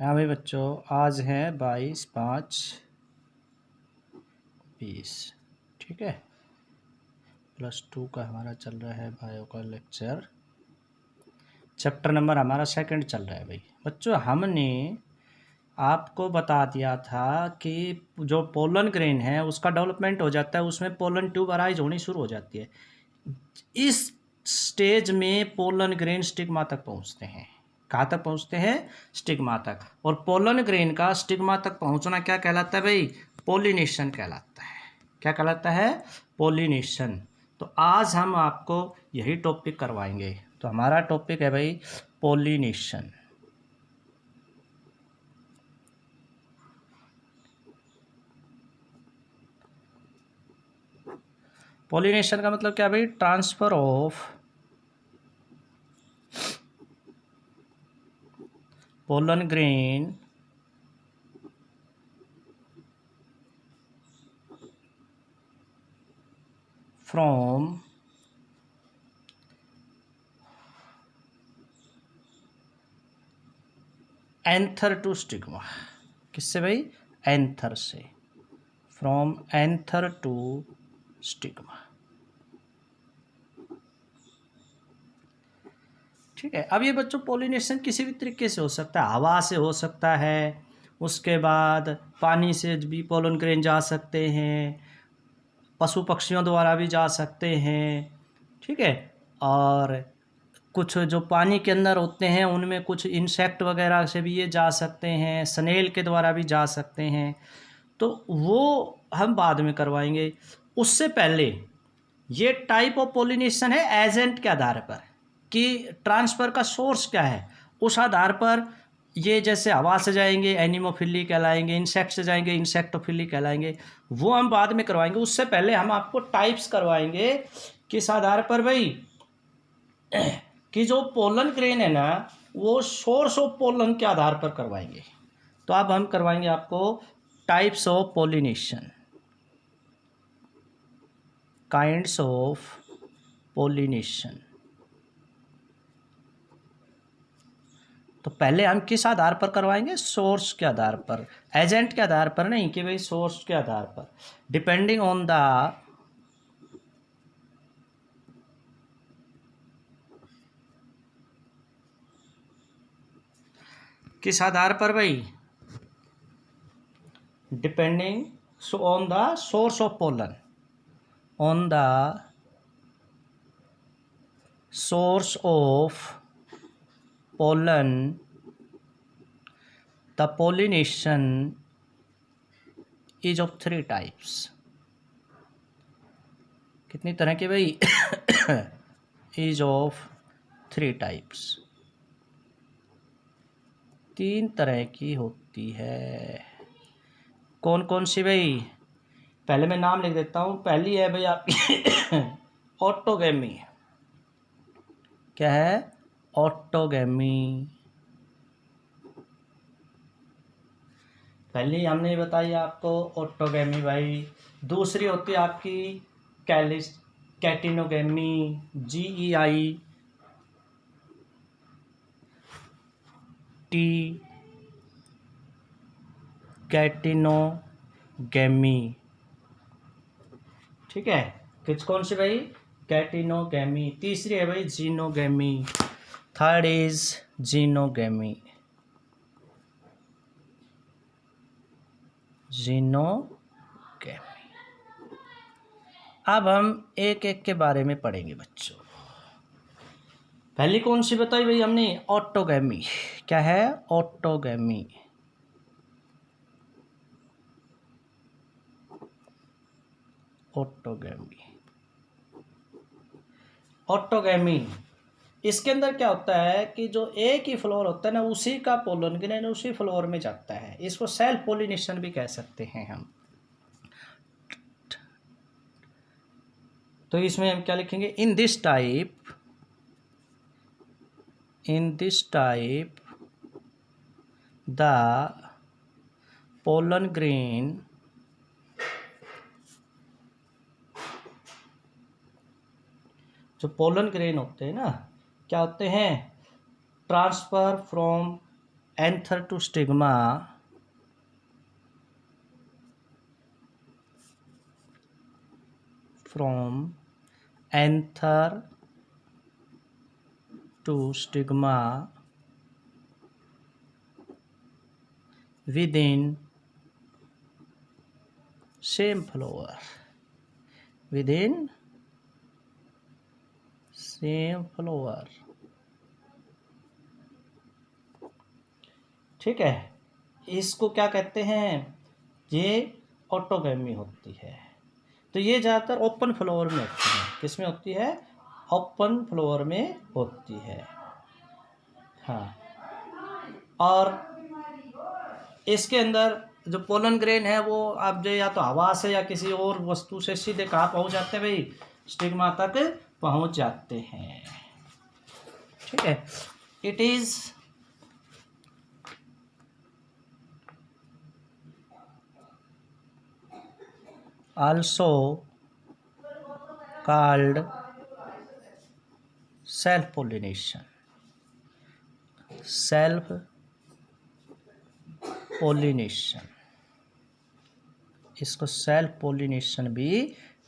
हाँ भाई बच्चों, आज है 22/5/20। ठीक है, +2 का हमारा चल रहा है बायो का लेक्चर। चैप्टर नंबर हमारा सेकंड चल रहा है भाई बच्चों। हमने आपको बता दिया था कि जो पोलन ग्रेन है उसका डेवलपमेंट हो जाता है, उसमें पोलन ट्यूब अराइज होनी शुरू हो जाती है। इस स्टेज में पोलन ग्रेन स्टिग्मा तक पहुंचते हैं। कहाँ तक पहुंचते हैं? स्टिग्मा तक। और पोलन ग्रेन का स्टिग्मा तक पहुंचना क्या कहलाता है भाई? पोलिनेशन कहलाता है। क्या कहलाता है? पोलिनेशन। तो आज हम आपको यही टॉपिक करवाएंगे। तो हमारा टॉपिक है भाई पोलिनेशन। पोलिनेशन का मतलब क्या भाई? Transfer of pollen grain from anther to stigma. किससे भाई? एंथर से। From anther to stigma. ठीक है। अब ये बच्चों पोलिनेशन किसी भी तरीके से हो सकता है। हवा से हो सकता है, उसके बाद पानी से भी पोलन ग्रेन जा सकते हैं, पशु पक्षियों द्वारा भी जा सकते हैं। ठीक है। और कुछ जो पानी के अंदर होते हैं उनमें कुछ इंसेक्ट वगैरह से भी ये जा सकते हैं, स्नेल के द्वारा भी जा सकते हैं। तो वो हम बाद में करवाएंगे। उससे पहले ये टाइप ऑफ पोलिनेशन है एजेंट के आधार पर कि ट्रांसफ़र का सोर्स क्या है, उस आधार पर ये जैसे हवा से जाएंगे एनिमोफिली कहलाएंगे, इंसेक्ट से जाएंगे इंसेक्टोफिली कहलाएंगे। वो हम बाद में करवाएंगे। उससे पहले हम आपको टाइप्स करवाएंगे। किस आधार पर भाई? कि जो पोलन ग्रेन है ना, वो सोर्स ऑफ पोलन के आधार पर करवाएंगे। तो अब हम करवाएंगे आपको types of pollination, kinds of pollination. तो पहले हम किस आधार पर करवाएंगे? सोर्स के आधार पर, एजेंट के आधार पर नहीं कि भाई सोर्स के आधार पर। डिपेंडिंग ऑन द किस आधार पर भाई? Depending on the source of pollen, on the source of pollen, the pollination is of 3 types। कितनी तरह के भाई? is of 3 types। 3 तरह की होती है। कौन कौन सी भाई? पहले मैं नाम लिख देता हूँ। पहली है भाई आपकी ऑटोगेमी। क्या है? ऑटोगेमी। पहली हमने बताई आपको ऑटोगेमी भाई। दूसरी होती है आपकी कैटिनोगेमी, GEI टी, कैटिनोगेमी। ठीक है। कौन सी भाई? कैटिनोगेमी। तीसरी है भाई xenogamy. Third is xenogamy. Xenogamy. अब हम एक एक के बारे में पढ़ेंगे बच्चों। पहली कौन सी बताई भाई हमने? ऑटोगेमी। क्या है? ऑटोगेमी। ऑटोगेमी। ऑटोगेमी इसके अंदर क्या होता है कि जो एक ही फ्लोर होता है ना, उसी का पोलन ग्रेन उसी फ्लोर में जाता है। इसको सेल्फ पोलिनेशन भी कह सकते हैं हम। तो इसमें हम क्या लिखेंगे? In this type the pollen grain जो पोलन ग्रेन होते हैं ना, क्या होते हैं? Transfer from anther to stigma from anther to stigma within same flower, within same flower। ठीक है, इसको क्या कहते हैं, ये ऑटोगैमी होती है। तो ये ज़्यादातर ओपन फ्लावर में होती है। किस में होती है? ओपन फ्लावर में होती है। हाँ, और इसके अंदर जो पोलन ग्रेन है वो आप जो या तो हवा से या किसी और वस्तु से सीधे कहाँ पहुँच जाते हैं भाई? स्टिग्मा तक पहुँच जाते हैं। ठीक है, it is also called self pollination, self pollination, इसको सेल्फ पोलिनेशन भी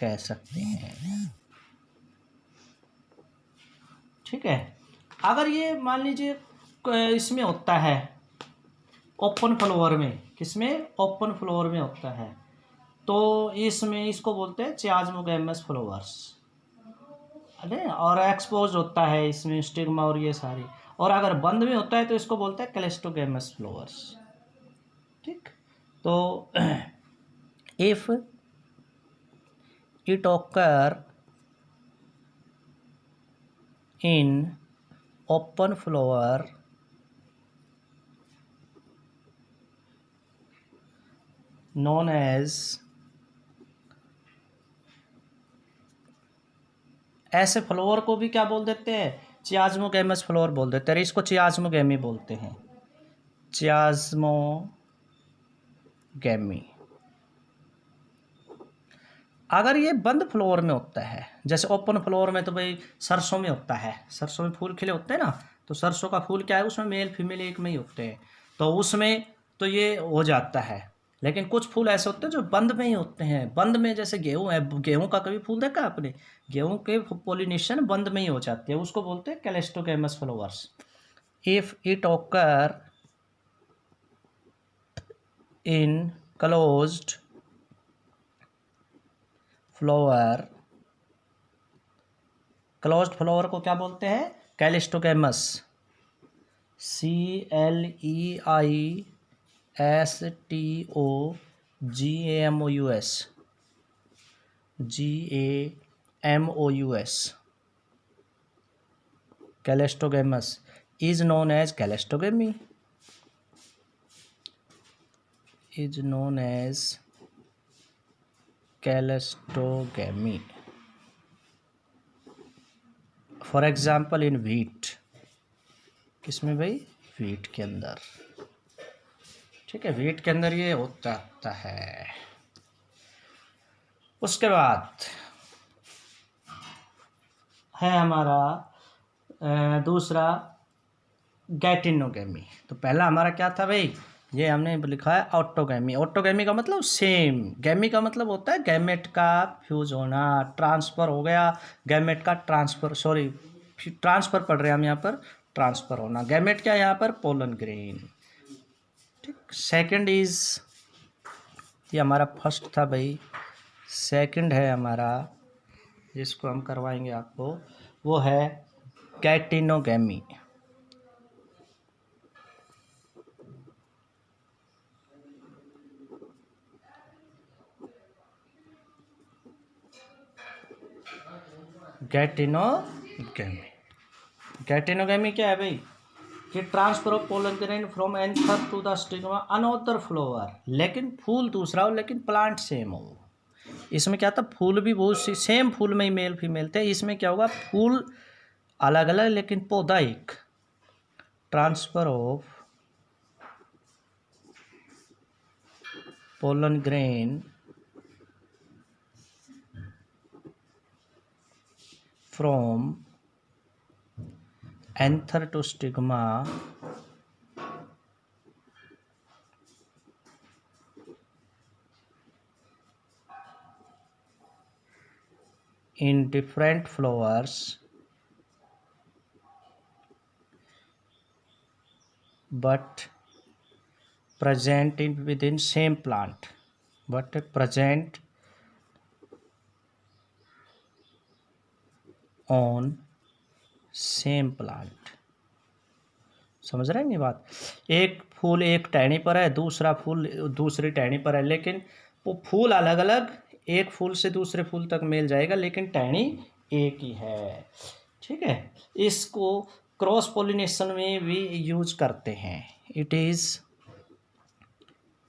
कह सकते हैं। ठीक है, अगर ये मान लीजिए इसमें होता है ओपन फ्लावर में, किसमें? ओपन फ्लावर में होता है, तो इसमें इसको बोलते हैं चियाज़मोगैमस फ्लावर्स, अरे, और एक्सपोज होता है इसमें स्टिग्मा और ये सारी। और अगर बंद में होता है तो इसको बोलते हैं क्लेस्टोगैमस फ्लावर्स। ठीक, तो if it occur in open flower known as, ऐसे फ्लावर को भी क्या बोल देते हैं? चियाज़मोगैमस फ्लावर बोल देते हैं। इसको चियाज़मोगैमी बोलते हैं, चियाज़मोगैमी। अगर ये बंद फ्लावर में होता है, जैसे ओपन फ्लावर में तो भाई सरसों में होता है, सरसों में फूल खिले होते हैं ना, तो सरसों का फूल क्या है, उसमें मेल फीमेल एक में ही होते हैं, तो उसमें तो ये हो जाता है। लेकिन कुछ फूल ऐसे होते हैं जो बंद में ही होते हैं। बंद में जैसे गेहूँ है, गेहूँ का कभी फूल देखा आपने? गेहूँ के पोलिनेशन बंद में ही हो जाती है, उसको बोलते हैं cleistogamous flowers. If it occur in closed flower, closed flower को क्या बोलते हैं? Cleistogamous, CLEISTOGAMOUS, GAMOUS, cleistogamous is known as calistogamy, is known as calistogamy। For example in wheat, किसमें भाई? व्हीट के अंदर। ठीक है, व्हीट के अंदर ये होता है। उसके बाद है हमारा दूसरा गैटिनोगैमी। तो पहला हमारा क्या था भाई? ये हमने लिखा है ऑटोगैमी। ऑटोगैमी का मतलब सेम, गैमी का मतलब होता है गैमेट का फ्यूज होना, ट्रांसफ़र हो गया, गैमेट का ट्रांसफ़र, सॉरी ट्रांसफ़र पढ़ रहे हैं हम यहाँ पर, ट्रांसफ़र होना। गैमेट क्या है यहाँ पर? Pollen grain. ठीक, सेकंड इज, ये हमारा फर्स्ट था भाई, सेकंड है हमारा, जिसको हम करवाएंगे आपको, वो है गैटिनोगैमी। गैटिनोगैमी, गैटिनोगैमी क्या है भाई? कि transfer of pollen grain from anther to the stigma another flower, लेकिन फूल दूसरा हो लेकिन प्लांट सेम हो। इसमें क्या था? फूल भी बहुत सी सेम फूल में ही मेल फीमेल थे। इसमें क्या होगा? फूल अलग अलग लेकिन पौधा एक। Transfer of pollen grain from anther to stigma in different flowers but present in within same plant, but present on same plant। समझ रहे हैं ये बात? एक फूल एक टहनी पर है, दूसरा फूल दूसरी टहनी पर है, लेकिन वो फूल अलग अलग, एक फूल से दूसरे फूल तक मिल जाएगा, लेकिन टहनी एक ही है। ठीक है, इसको क्रॉस पोलिनेशन में भी यूज करते हैं। It is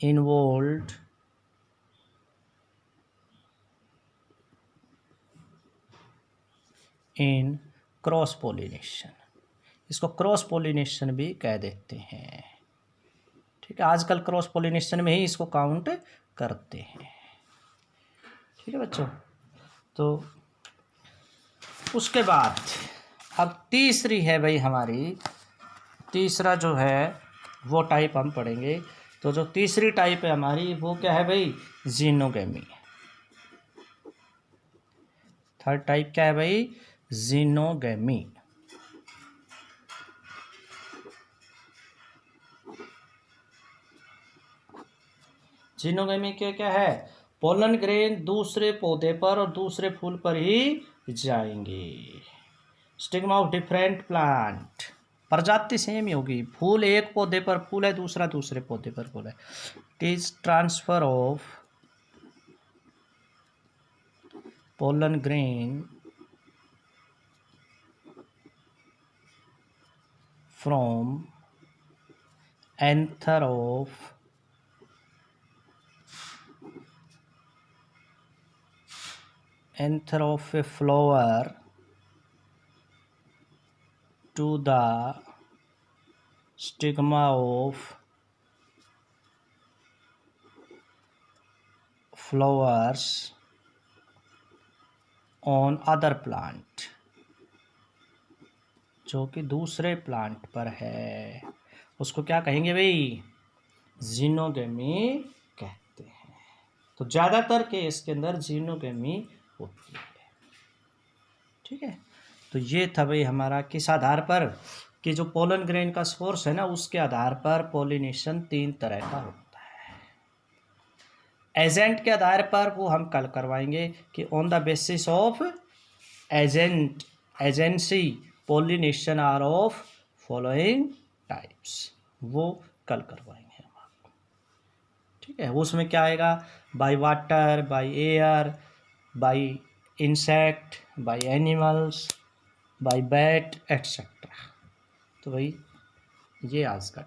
involved in cross pollination, इसको क्रॉस पोलिनेशन भी कह देते हैं। ठीक है, आजकल क्रॉस पोलिनेशन में ही इसको काउंट करते हैं। ठीक है बच्चों, तो उसके बाद अब तीसरी है भाई हमारी, तीसरा जो है वो टाइप हम पढ़ेंगे। तो जो तीसरी टाइप है हमारी वो क्या है भाई? जीनोगेमी। थर्ड टाइप क्या है भाई? जीनोगेमी। जीनोगेमी क्या क्या है? पोलन ग्रेन दूसरे पौधे पर और दूसरे फूल पर ही जाएंगे। स्टिग्मा ऑफ डिफरेंट प्लांट, प्रजाति सेम ही होगी, फूल एक पौधे पर फूल है, दूसरा दूसरे पौधे पर फूल है। It is transfer of pollen grain from anther of a flower to the stigma of flowers on other plant, जो कि दूसरे प्लांट पर है, उसको क्या कहेंगे भाई? जीनोगेमी कहते हैं। तो ज़्यादातर केस के अंदर जीनोगेमी होती है। ठीक है, तो ये था भाई हमारा किस आधार पर कि जो पोलन ग्रेन का सोर्स है ना, उसके आधार पर पोलिनेशन तीन तरह का होता है। एजेंट के आधार पर वो हम कल करवाएंगे कि on the basis of agent agency pollination are of following types, वो कल करवाएंगे हम आपको। ठीक है, उसमें क्या आएगा? By water, by air, by insect, by animals, by bat etcetera. तो भाई ये आज का